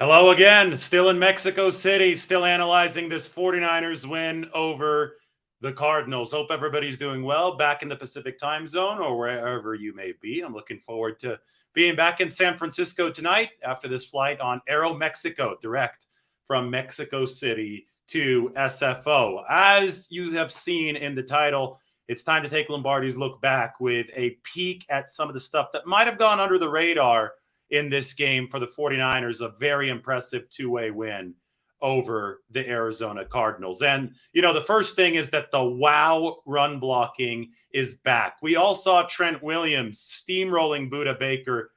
Hello again. Still in Mexico City, still analyzing this 49ers win over the Cardinals. Hope everybody's doing well back in the Pacific time zone or wherever you may be. I'm looking forward to being back in San Francisco tonight after this flight on Aeromexico, direct from Mexico City to SFO. As you have seen in the title, it's time to take Lombardi's look back with a peek at some of the stuff that might have gone under the radar in this game for the 49ers, a very impressive two-way win over the Arizona Cardinals. And, the first thing is that the wow run blocking is back. We all saw Trent Williams steamrolling Budda Baker,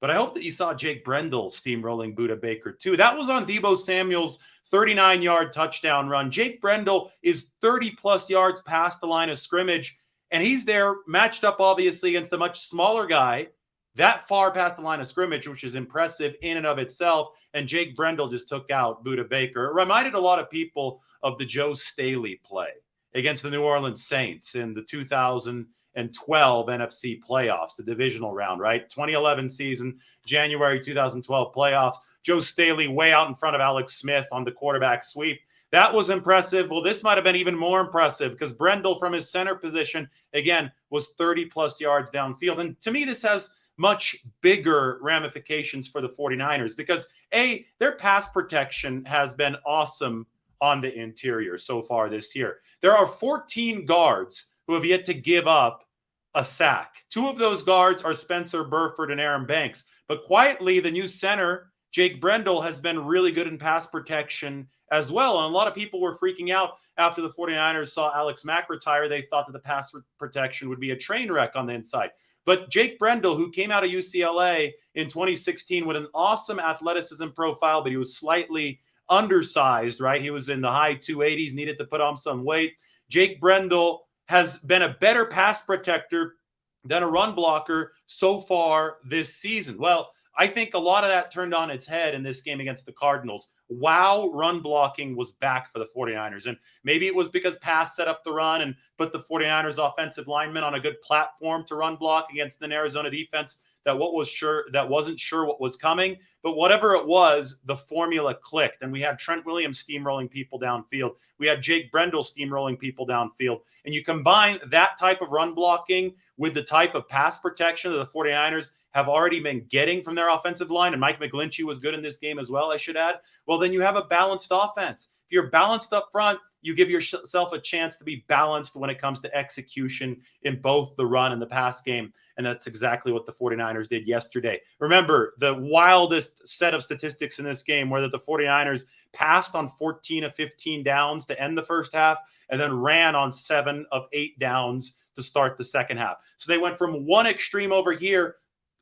but I hope that you saw Jake Brendel steamrolling Budda Baker too. That was on Deebo Samuel's 39-yard touchdown run. Jake Brendel is 30-plus yards past the line of scrimmage, and he's there matched up, obviously, against a much smaller guy that far past the line of scrimmage, which is impressive in and of itself. And Jake Brendel just took out Budda Baker. It reminded a lot of people of the Joe Staley play against the New Orleans Saints in the 2012 NFC playoffs, the divisional round, right? 2011 season, January 2012 playoffs. Joe Staley way out in front of Alex Smith on the quarterback sweep. That was impressive. Well, this might have been even more impressive because Brendel from his center position, again, was 30-plus yards downfield. And to me, this has much bigger ramifications for the 49ers because, A, their pass protection has been awesome on the interior so far this year. There are 14 guards who have yet to give up a sack. Two of those guards are Spencer Burford and Aaron Banks. But quietly, the new center, Jake Brendel, has been really good in pass protection as well. And a lot of people were freaking out after the 49ers saw Alex Mack retire. They thought that the pass protection would be a train wreck on the inside. But Jake Brendel, who came out of UCLA in 2016 with an awesome athleticism profile, but he was slightly undersized, right? He was in the high 280s, needed to put on some weight. Jake Brendel has been a better pass protector than a run blocker so far this season. Well, I think a lot of that turned on its head in this game against the Cardinals. Wow, run blocking was back for the 49ers. And maybe it was because pass set up the run and put the 49ers offensive linemen on a good platform to run block against an Arizona defense that wasn't sure what was coming. But whatever it was, the formula clicked. And we had Trent Williams steamrolling people downfield. We had Jake Brendel steamrolling people downfield. And you combine that type of run blocking with the type of pass protection that the 49ers have already been getting from their offensive line, and Mike McGlinchey was good in this game as well, I should add, well, then you have a balanced offense. If you're balanced up front, you give yourself a chance to be balanced when it comes to execution in both the run and the pass game, and that's exactly what the 49ers did yesterday. Remember, the wildest set of statistics in this game were that the 49ers passed on 14 of 15 downs to end the first half and then ran on 7 of 8 downs to start the second half. So they went from one extreme over here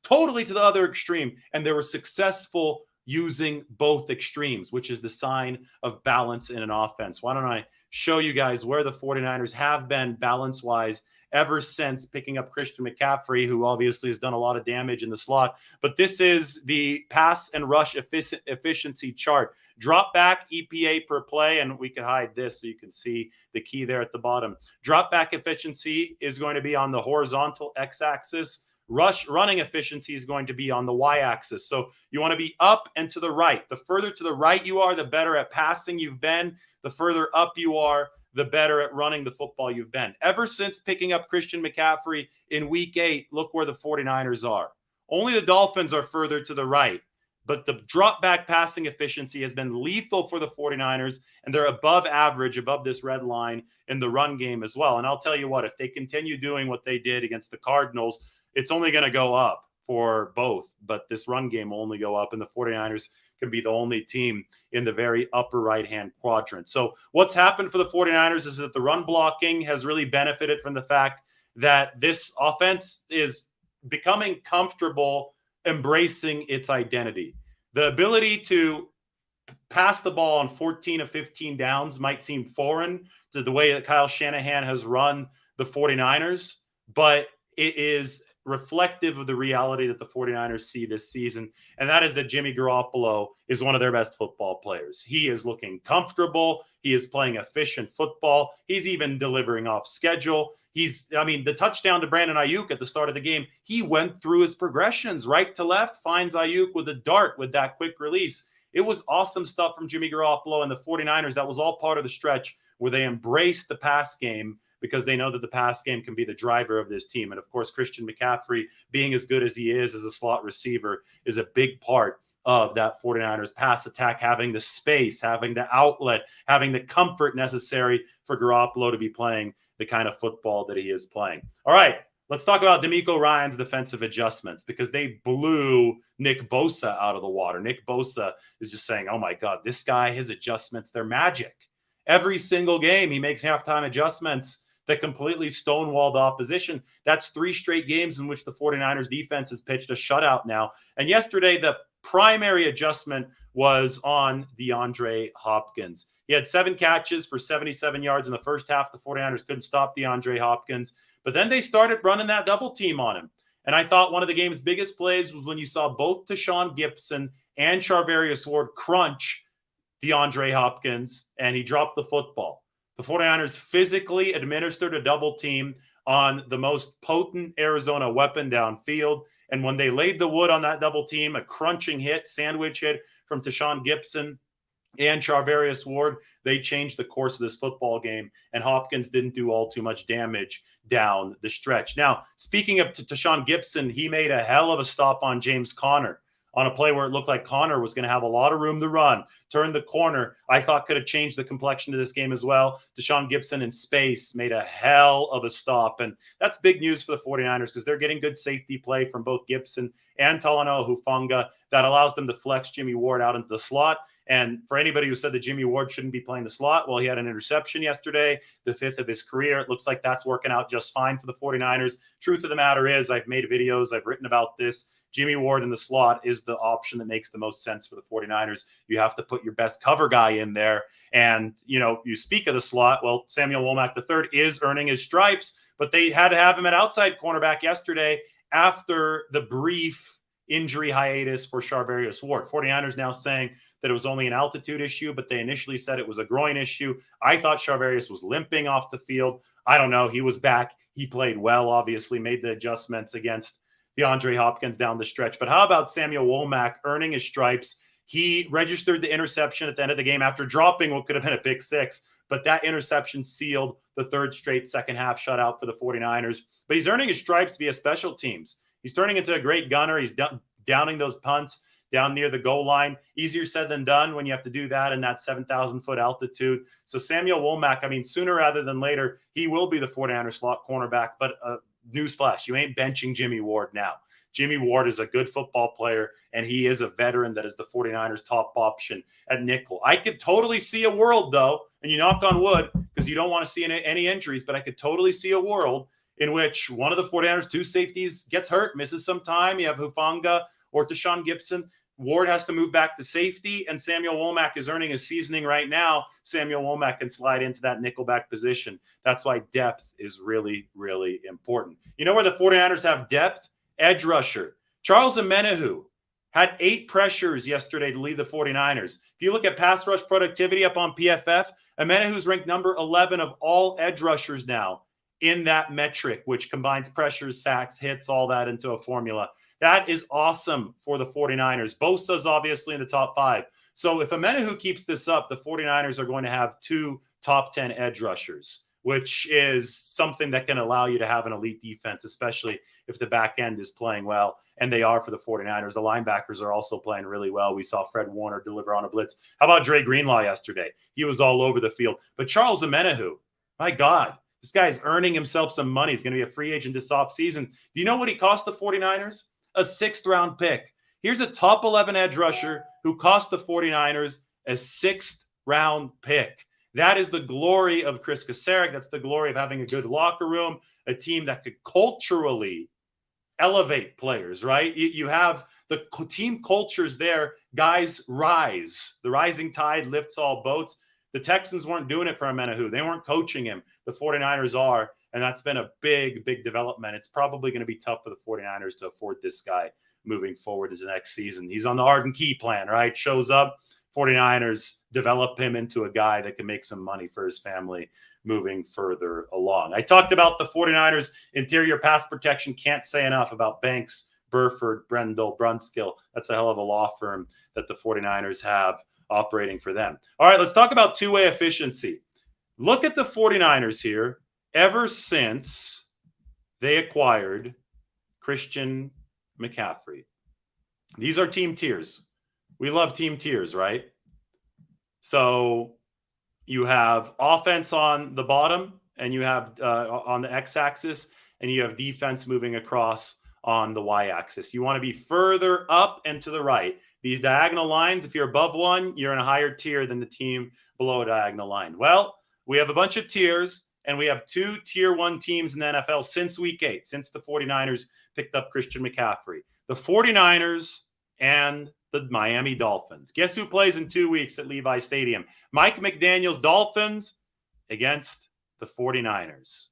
totally to the other extreme, and they were successful using both extremes, which is the sign of balance in an offense. Why don't I show you guys where the 49ers have been balance-wise ever since picking up Christian McCaffrey, who obviously has done a lot of damage in the slot. But this is the pass and rush efficiency chart. Drop back EPA per play, and we can hide this so you can see the key there at the bottom. Drop back efficiency is going to be on the horizontal x-axis. Running efficiency is going to be on the y-axis. So you want to be up and to the right. The further to the right you are, the better at passing you've been. The further up you are, the better at running the football you've been. Ever since picking up Christian McCaffrey in week 8, look where the 49ers are. Only the Dolphins are further to the right. But the drop back passing efficiency has been lethal for the 49ers, and they're above average, above this red line in the run game as well. And I'll tell you what, if they continue doing what they did against the Cardinals, it's only going to go up for both, but this run game will only go up, and the 49ers can be the only team in the very upper right-hand quadrant. So what's happened for the 49ers is that the run blocking has really benefited from the fact that this offense is becoming comfortable embracing its identity. The ability to pass the ball on 14 of 15 downs might seem foreign to the way that Kyle Shanahan has run the 49ers, but it is reflective of the reality that the 49ers see this season, and that is that Jimmy Garoppolo is one of their best football players. He is looking comfortable. He is playing efficient football. He's even delivering off schedule. The touchdown to Brandon Ayuk at the start of the game, he went through his progressions right to left, finds Ayuk with a dart with that quick release. It was awesome stuff from Jimmy Garoppolo and the 49ers. That was all part of the stretch where they embraced the pass game because they know that the pass game can be the driver of this team. And of course, Christian McCaffrey, being as good as he is as a slot receiver, is a big part of that 49ers pass attack, having the space, having the outlet, having the comfort necessary for Garoppolo to be playing the kind of football that he is playing. All right, let's talk about DeMeco Ryans' defensive adjustments because they blew Nick Bosa out of the water. Nick Bosa is just saying, oh my God, this guy, his adjustments, they're magic. Every single game, he makes halftime adjustments that completely stonewalled the opposition. That's 3 straight games in which the 49ers defense has pitched a shutout now. And yesterday, the primary adjustment was on DeAndre Hopkins. He had 7 catches for 77 yards in the first half. The 49ers couldn't stop DeAndre Hopkins, but then they started running that double team on him. And I thought one of the game's biggest plays was when you saw both Tashaun Gipson and Charvarius Ward crunch DeAndre Hopkins, and he dropped the football. The 49ers physically administered a double team on the most potent Arizona weapon downfield. And when they laid the wood on that double team, a crunching hit, sandwich hit from Tashaun Gipson and Charvarius Ward, they changed the course of this football game, and Hopkins didn't do all too much damage down the stretch. Now, speaking of Tashaun Gipson, he made a hell of a stop on James Conner on a play where it looked like Conner was going to have a lot of room to run, turn the corner. I thought could have changed the complexion of this game as well. Tashaun Gipson in space made a hell of a stop. And that's big news for the 49ers because they're getting good safety play from both Gipson and Talanoa Hufanga that allows them to flex Jimmy Ward out into the slot. And for anybody who said that Jimmy Ward shouldn't be playing the slot, well, he had an interception yesterday, the 5th of his career. It looks like that's working out just fine for the 49ers. Truth of the matter is, I've made videos, I've written about this. Jimmy Ward in the slot is the option that makes the most sense for the 49ers. You have to put your best cover guy in there. And, you know, you speak of the slot. Well, Samuel Womack III is earning his stripes, but they had to have him at outside cornerback yesterday after the brief injury hiatus for Charvarius Ward. 49ers now saying that it was only an altitude issue, but they initially said it was a groin issue. I thought Charvarius was limping off the field. I don't know. He was back. He played well, obviously, made the adjustments against DeAndre Hopkins down the stretch. But how about Samuel Womack earning his stripes? He registered the interception at the end of the game after dropping what could have been a pick 6. But that interception sealed the 3rd straight second half shutout for the 49ers. But he's earning his stripes via special teams. He's turning into a great gunner. He's downing those punts down near the goal line. Easier said than done when you have to do that in that 7,000-foot altitude. So Samuel Womack, I mean, sooner rather than later, he will be the 49ers slot cornerback. But newsflash, you ain't benching Jimmy Ward now. Jimmy Ward is a good football player, and he is a veteran that is the 49ers' top option at nickel. I could totally see a world, though, and you knock on wood because you don't want to see any injuries, but I could totally see a world in which one of the 49ers' 2 safeties gets hurt, misses some time. You have Hufanga or Tashaun Gipson. Ward has to move back to safety, and Samuel Womack is earning his seasoning right now. Samuel Womack can slide into that nickelback position. That's why depth is really, really important. You know where the 49ers have depth? Edge rusher. Charles Omenihu had 8 pressures yesterday to lead the 49ers. If you look at pass rush productivity up on PFF, Omenihu's ranked number 11 of all edge rushers now in that metric, which combines pressures, sacks, hits, all that into a formula. That is awesome for the 49ers. Bosa's obviously in the top 5. So if Omenihu keeps this up, the 49ers are going to have 2 top 10 edge rushers, which is something that can allow you to have an elite defense, especially if the back end is playing well, and they are for the 49ers. The linebackers are also playing really well. We saw Fred Warner deliver on a blitz. How about Dre Greenlaw yesterday? He was all over the field. But Charles Omenihu, my God, this guy's earning himself some money. He's going to be a free agent this offseason. Do you know what he cost the 49ers? A 6th-round pick. Here's a top 11 edge rusher who cost the 49ers a 6th-round pick. That is the glory of Chris Kasarik. That's the glory of having a good locker room, a team that could culturally elevate players, right? You have the team cultures there. Guys rise. The rising tide lifts all boats. The Texans weren't doing it for Omenihu. They weren't coaching him. The 49ers are, and that's been a big, big development. It's probably going to be tough for the 49ers to afford this guy moving forward into next season. He's on the Arden Key plan, right? Shows up, 49ers develop him into a guy that can make some money for his family moving further along. I talked about the 49ers interior pass protection. Can't say enough about Banks, Burford, Brendel, Brunskill. That's a hell of a law firm that the 49ers have operating for them. All right, let's talk about two-way efficiency. Look at the 49ers here. Ever since they acquired Christian McCaffrey, these are team tiers. We love team tiers, right? So you have offense on the bottom, and you have on the x-axis, and you have defense moving across on the y-axis. You want to be further up and to the right. These diagonal lines, if you're above one, you're in a higher tier than the team below a diagonal line. Well, we have a bunch of tiers, and we have two tier one teams in the NFL since week 8, since the 49ers picked up Christian McCaffrey. The 49ers and the Miami Dolphins. Guess who plays in 2 weeks at Levi Stadium? Mike McDaniel's Dolphins against the 49ers.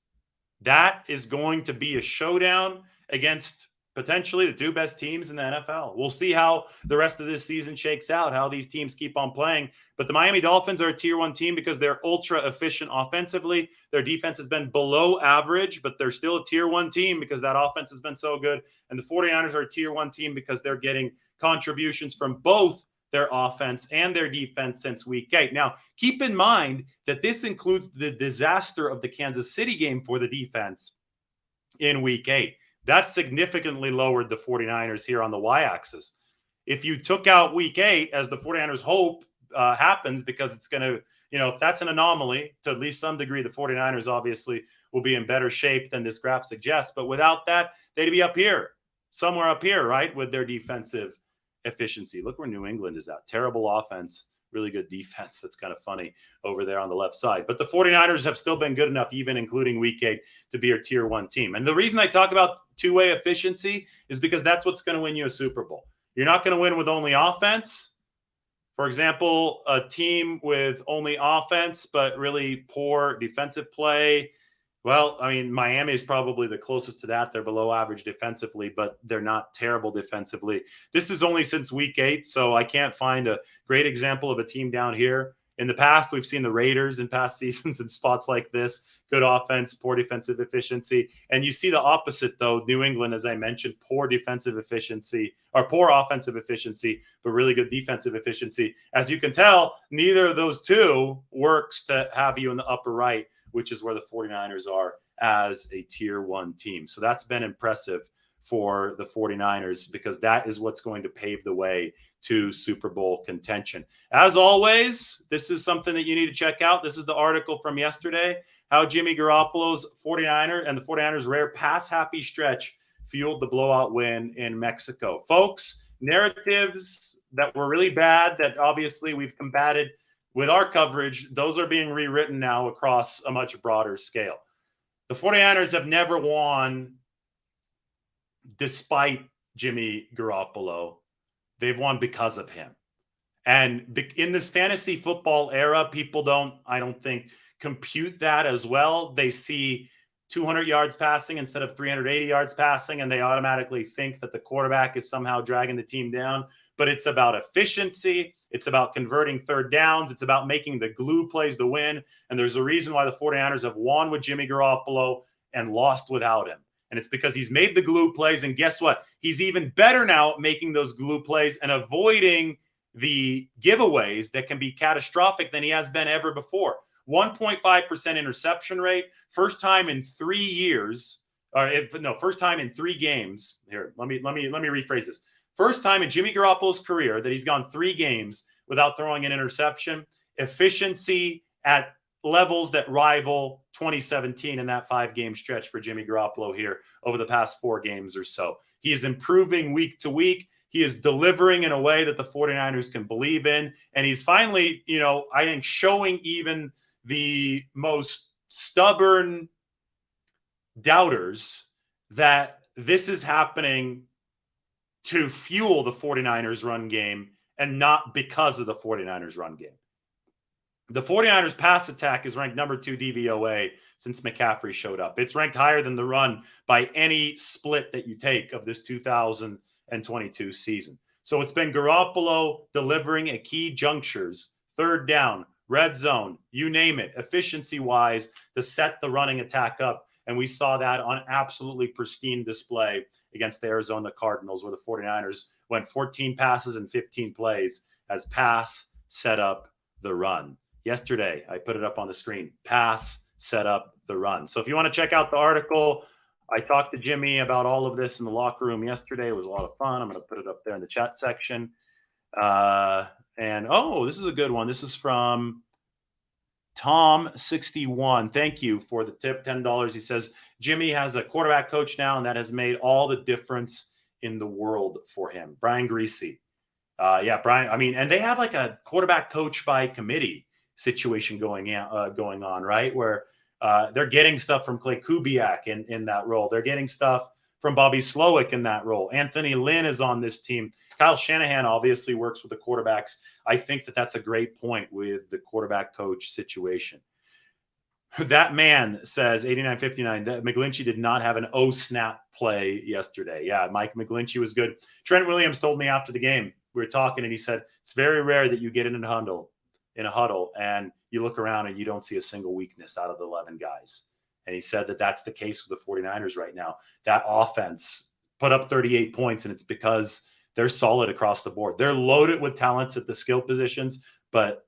That is going to be a showdown against potentially the two best teams in the NFL. We'll see how the rest of this season shakes out, how these teams keep on playing. But the Miami Dolphins are a tier one team because they're ultra efficient offensively. Their defense has been below average, but they're still a tier one team because that offense has been so good. And the 49ers are a tier one team because they're getting contributions from both their offense and their defense since week 8. Now, keep in mind that this includes the disaster of the Kansas City game for the defense in week 8. That significantly lowered the 49ers here on the y-axis. If you took out week 8, as the 49ers hope happens, because it's going to, if that's an anomaly, to at least some degree, the 49ers obviously will be in better shape than this graph suggests. But without that, they'd be up here, somewhere up here, right, with their defensive efficiency. Look where New England is at. Terrible offense, really good defense. That's kind of funny over there on the left side. But the 49ers have still been good enough, even including week 8, to be a tier one team. And the reason I talk about two-way efficiency is because that's what's going to win you a Super Bowl. You're not going to win with only offense. For example, a team with only offense but really poor defensive play. Well, I mean, Miami is probably the closest to that. They're below average defensively, but they're not terrible defensively. This is only since week 8, so I can't find a great example of a team down here. In the past, we've seen the Raiders in past seasons in spots like this. Good offense, poor defensive efficiency. And you see the opposite, though. New England, as I mentioned, poor defensive efficiency, or poor offensive efficiency, but really good defensive efficiency. As you can tell, neither of those two works to have you in the upper right, which is where the 49ers are as a tier one team. So that's been impressive for the 49ers because that is what's going to pave the way to Super Bowl contention. As always, this is something that you need to check out. This is the article from yesterday, how Jimmy Garoppolo's 49ers rare pass-happy stretch fueled the blowout win in Mexico. Folks, narratives that were really bad that obviously we've combated with our coverage, those are being rewritten now across a much broader scale. The 49ers have never won despite Jimmy Garoppolo. They've won because of him. And in this fantasy football era, people I don't think, compute that as well. They see 200 yards passing instead of 380 yards passing, and they automatically think that the quarterback is somehow dragging the team down. But it's about efficiency. It's about converting third downs. It's about making the glue plays to win. And there's a reason why the 49ers have won with Jimmy Garoppolo and lost without him. And it's because he's made the glue plays. And guess what? He's even better now at making those glue plays and avoiding the giveaways that can be catastrophic than he has been ever before. 1.5% interception rate. First time in 3 years. First time in 3 games. Here, let me rephrase this. First time in Jimmy Garoppolo's career that he's gone 3 games without throwing an interception. Efficiency at levels that rival 2017 in that 5-game stretch for Jimmy Garoppolo here over the past 4 games or so. He is improving week to week. He is delivering in a way that the 49ers can believe in. And he's finally, I think, showing even the most stubborn doubters that this is happening to fuel the 49ers run game and not because of the 49ers run game. The 49ers pass attack is ranked number 2 DVOA since McCaffrey showed up. It's ranked higher than the run by any split that you take of this 2022 season. So it's been Garoppolo delivering at key junctures, third down, red zone, you name it, efficiency-wise, to set the running attack up And we saw that on absolutely pristine display against the Arizona Cardinals, where the 49ers went 14 passes and 15 plays as pass set up the run. Yesterday, I put it up on the screen. Pass set up the run. So if you want to check out the article, I talked to Jimmy about all of this in the locker room yesterday. It was a lot of fun. I'm going to put it up there in the chat section. And this is a good one. This is from Tom61. Thank you for the tip, $10. He says, Jimmy has a quarterback coach now, and that has made all the difference in the world for him. Brian Greasy. Brian. I mean, and they have like a quarterback coach by committee situation going on, right? Where they're getting stuff from Clay Kubiak in that role. They're getting stuff from Bobby Slowick in that role. Anthony Lynn is on this team. Kyle Shanahan obviously works with the quarterbacks. I think that's a great point with the quarterback coach situation. That man says 8959 that McGlinchey did not have an snap play yesterday. Yeah, Mike McGlinchey was good. Trent Williams told me after the game, we were talking, and he said, it's very rare that you get in a huddle and you look around and you don't see a single weakness out of the 11 guys. And he said that that's the case with the 49ers right now. That offense put up 38 points, and it's because they're solid across the board. They're loaded with talents at the skill positions, but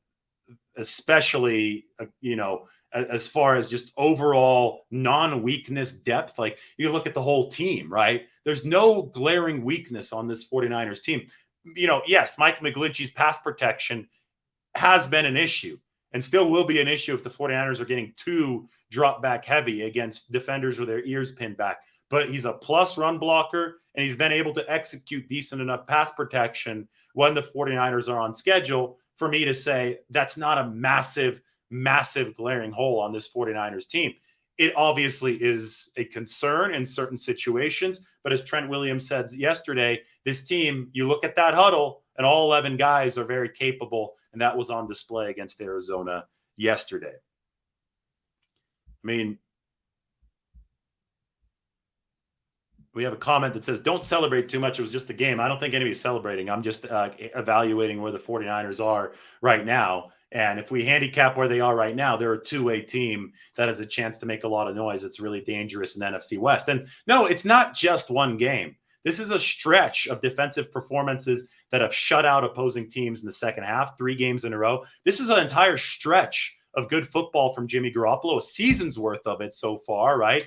especially, as far as just overall non-weakness depth, like you look at the whole team, right? There's no glaring weakness on this 49ers team. Yes, Mike McGlinchey's pass protection has been an issue and still will be an issue if the 49ers are getting too drop back heavy against defenders with their ears pinned back. But he's a plus run blocker, and he's been able to execute decent enough pass protection when the 49ers are on schedule for me to say that's not a massive glaring hole on this 49ers team. It obviously is a concern in certain situations, but as Trent Williams said yesterday, this team, you look at that huddle and all 11 guys are very capable, and that was on display against Arizona yesterday. I mean, we have a comment that says, don't celebrate too much. It was just a game. I don't think anybody's celebrating. I'm just evaluating where the 49ers are right now. And if we handicap where they are right now, they're a two-way team that has a chance to make a lot of noise. It's really dangerous in NFC West. And no, it's not just one game. This is a stretch of defensive performances that have shut out opposing teams in the second half, 3 games in a row. This is an entire stretch of good football from Jimmy Garoppolo, a season's worth of it so far, right?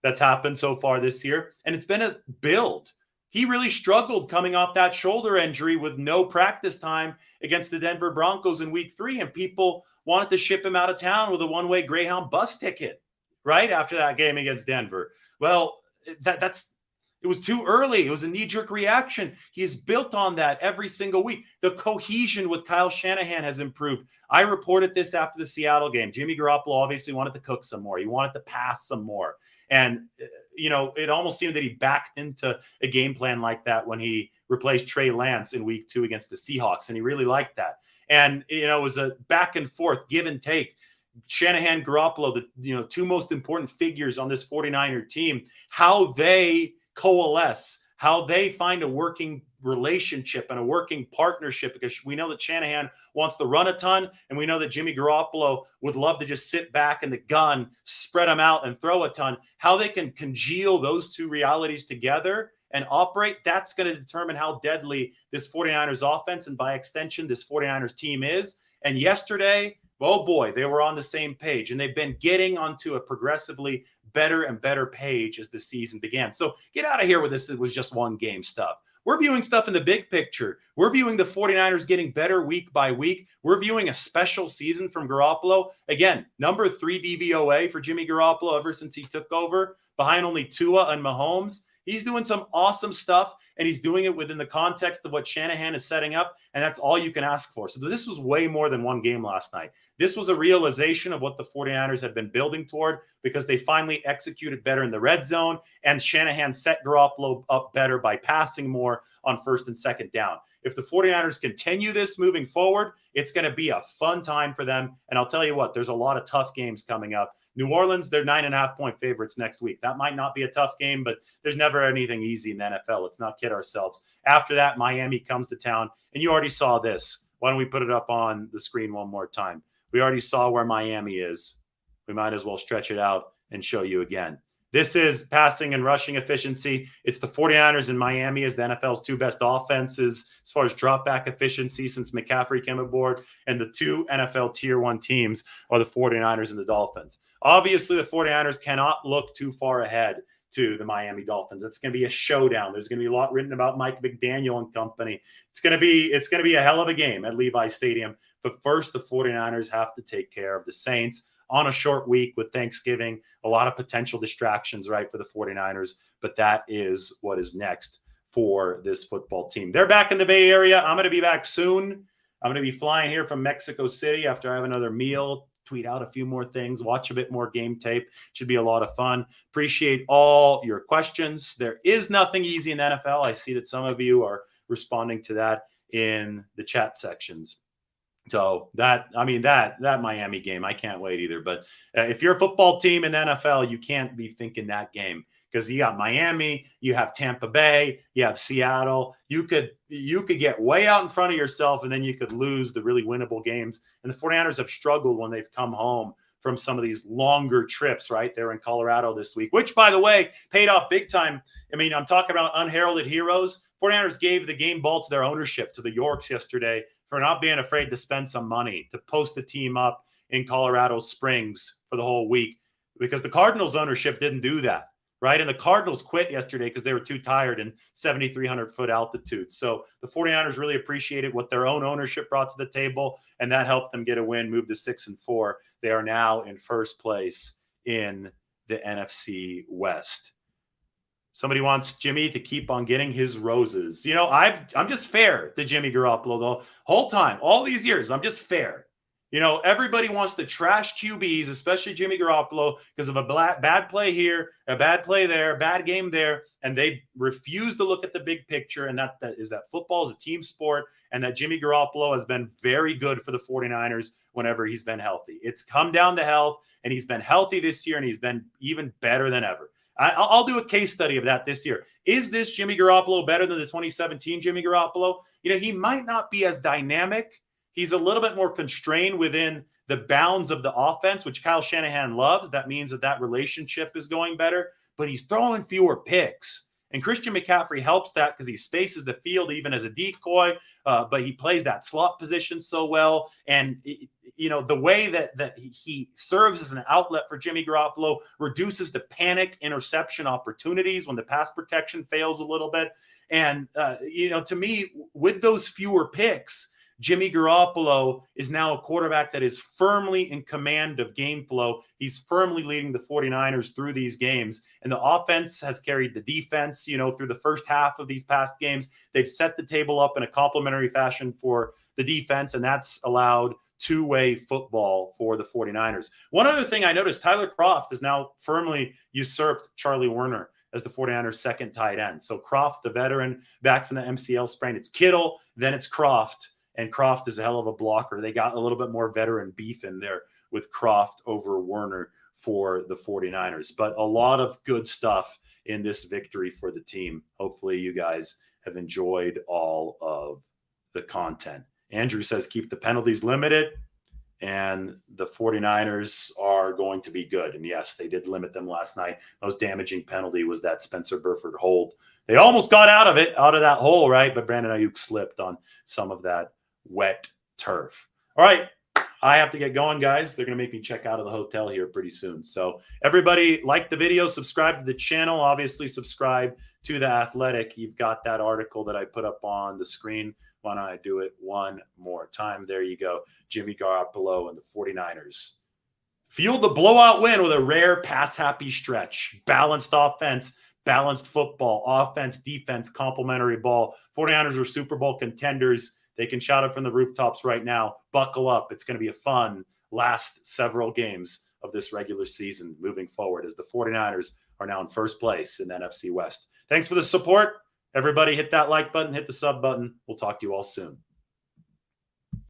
That's happened so far this year. And it's been a build. He really struggled coming off that shoulder injury with no practice time against the Denver Broncos in week 3. And people wanted to ship him out of town with a one-way Greyhound bus ticket, right? After that game against Denver. Well, it was too early. It was a knee-jerk reaction. He has built on that every single week. The cohesion with Kyle Shanahan has improved. I reported this after the Seattle game. Jimmy Garoppolo obviously wanted to cook some more. He wanted to pass some more. And, it almost seemed that he backed into a game plan like that when he replaced Trey Lance in week 2 against the Seahawks. And he really liked that. And, it was a back and forth, give and take. Shanahan, Garoppolo, the, 2 most important figures on this 49er team, how they coalesce, how they find a working relationship and a working partnership, because we know that Shanahan wants to run a ton, and we know that Jimmy Garoppolo would love to just sit back in the gun, spread them out, and throw a ton. How they can congeal those 2 realities together and operate, that's going to determine how deadly this 49ers offense and by extension this 49ers team is. And yesterday, oh boy, they were on the same page, and they've been getting onto a progressively better and better page as the season began. So get out of here with this. It was just one game stuff. We're viewing stuff in the big picture. We're viewing the 49ers getting better week by week. We're viewing a special season from Garoppolo. Again, number 3 DVOA for Jimmy Garoppolo ever since he took over, behind only Tua and Mahomes. He's doing some awesome stuff, and he's doing it within the context of what Shanahan is setting up, and that's all you can ask for. So this was way more than one game last night. This was a realization of what the 49ers had been building toward, because they finally executed better in the red zone, and Shanahan set Garoppolo up better by passing more on first and second down. If the 49ers continue this moving forward, it's going to be a fun time for them. And I'll tell you what, there's a lot of tough games coming up. New Orleans, they're 9.5-point favorites next week. That might not be a tough game, but there's never anything easy in the NFL. Let's not kid ourselves. After that, Miami comes to town, and you already saw this. Why don't we put it up on the screen one more time? We already saw where Miami is. We might as well stretch it out and show you again. This is passing and rushing efficiency. It's the 49ers and Miami as the NFL's two best offenses as far as drop back efficiency since McCaffrey came aboard. And the two NFL tier 1 teams are the 49ers and the Dolphins. Obviously, the 49ers cannot look too far ahead to the Miami Dolphins. It's going to be a showdown. There's going to be a lot written about Mike McDaniel and company. It's going to be a hell of a game at Levi Stadium. But first, the 49ers have to take care of the Saints on a short week with Thanksgiving, a lot of potential distractions, right, for the 49ers. But that is what is next for this football team. They're back in the Bay Area. I'm going to be back soon. I'm going to be flying here from Mexico City after I have another meal, tweet out a few more things, watch a bit more game tape. Should be a lot of fun. Appreciate all your questions. There is nothing easy in the NFL. I see that some of you are responding to that in the chat sections. So that Miami game, I can't wait either. But if you're a football team in NFL, you can't be thinking that game because you got Miami, you have Tampa Bay, you have Seattle. You could get way out in front of yourself, and then you could lose the really winnable games. And the 49ers have struggled when they've come home from some of these longer trips, right? They're in Colorado this week, which, by the way, paid off big time. I mean, I'm talking about unheralded heroes. 49ers gave the game ball to their ownership, to the Yorks yesterday, for not being afraid to spend some money, to post the team up in Colorado Springs for the whole week, because the Cardinals ownership didn't do that, right? And the Cardinals quit yesterday because they were too tired in 7,300-foot altitude. So the 49ers really appreciated what their own ownership brought to the table, and that helped them get a win, move to 6-4. They are now in first place in the NFC West. Somebody wants Jimmy to keep on getting his roses. You know, I'm just fair to Jimmy Garoppolo the whole time. All these years, I'm just fair. You know, everybody wants to trash QBs, especially Jimmy Garoppolo, because of a bad play here, a bad play there, a bad game there, and they refuse to look at the big picture, and that football is a team sport, and that Jimmy Garoppolo has been very good for the 49ers whenever he's been healthy. It's come down to health, and he's been healthy this year, and he's been even better than ever. I'll do a case study of that this year. Is this Jimmy Garoppolo better than the 2017 Jimmy Garoppolo? You know, he might not be as dynamic. He's a little bit more constrained within the bounds of the offense, which Kyle Shanahan loves. That means that relationship is going better, but he's throwing fewer picks. And Christian McCaffrey helps that because he spaces the field even as a decoy, but he plays that slot position so well. And, you know, the way that he serves as an outlet for Jimmy Garoppolo reduces the panic interception opportunities when the pass protection fails a little bit. And, you know, to me, with those fewer picks, Jimmy Garoppolo is now a quarterback that is firmly in command of game flow. He's firmly leading the 49ers through these games. And the offense has carried the defense, you know, through the first half of these past games. They've set the table up in a complementary fashion for the defense, and that's allowed two-way football for the 49ers. One other thing I noticed, Tyler Kroft has now firmly usurped Charlie Werner as the 49ers' second tight end. So Kroft, the veteran, back from the MCL sprain. It's Kittle, then it's Kroft. And Kroft is a hell of a blocker. They got a little bit more veteran beef in there with Kroft over Werner for the 49ers. But a lot of good stuff in this victory for the team. Hopefully you guys have enjoyed all of the content. Andrew says keep the penalties limited, and the 49ers are going to be good. And yes, they did limit them last night. Most damaging penalty was that Spencer Burford hold. They almost got out of that hole, right? But Brandon Ayuk slipped on some of that wet turf. All right, I have to get going, guys. They're going to make me check out of the hotel here pretty soon. So everybody, like the video, subscribe to the channel. Obviously, subscribe to The Athletic. You've got that article that I put up on the screen. Why don't I do it one more time? There you go. Jimmy Garoppolo and the 49ers fueled the blowout win with a rare pass-happy stretch. Balanced offense, balanced football, offense, defense, complementary ball. 49ers are Super Bowl contenders. They can shout it from the rooftops right now. Buckle up. It's going to be a fun last several games of this regular season moving forward as the 49ers are now in first place in the NFC West. Thanks for the support. Everybody hit that like button, hit the sub button. We'll talk to you all soon.